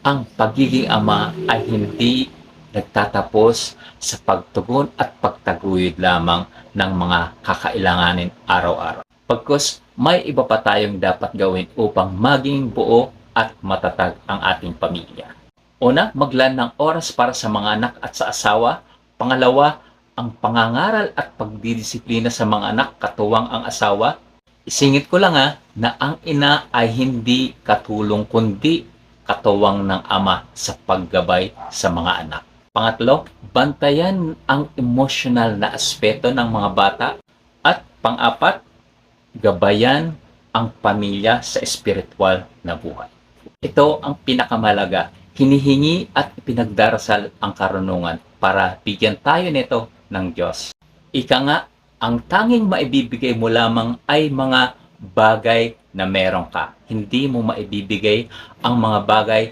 Ang pagiging ama ay hindi nagtatapos sa pagtugon at pagtaguyod lamang ng mga kakailanganin araw-araw. Pagkus may iba pa tayong dapat gawin upang maging buo at matatag ang ating pamilya. Una, maglaan ng oras para sa mga anak at sa asawa. Pangalawa, ang pangangaral at pagdidisiplina sa mga anak katuwang ang asawa. Isingit ko lang na ang ina ay hindi katulong kundi katuwang ng ama sa paggabay sa mga anak. Pangatlo, bantayan ang emosyonal na aspeto ng mga bata. At pang-apat, gabayan ang pamilya sa espiritual na buhay. Ito ang pinakamalaga. Hinihingi at ipinagdarasal ang karunungan para bigyan tayo nito ng Diyos. Ika nga, ang tanging maibibigay mo lamang ay mga bagay na meron ka. Hindi mo maibibigay ang mga bagay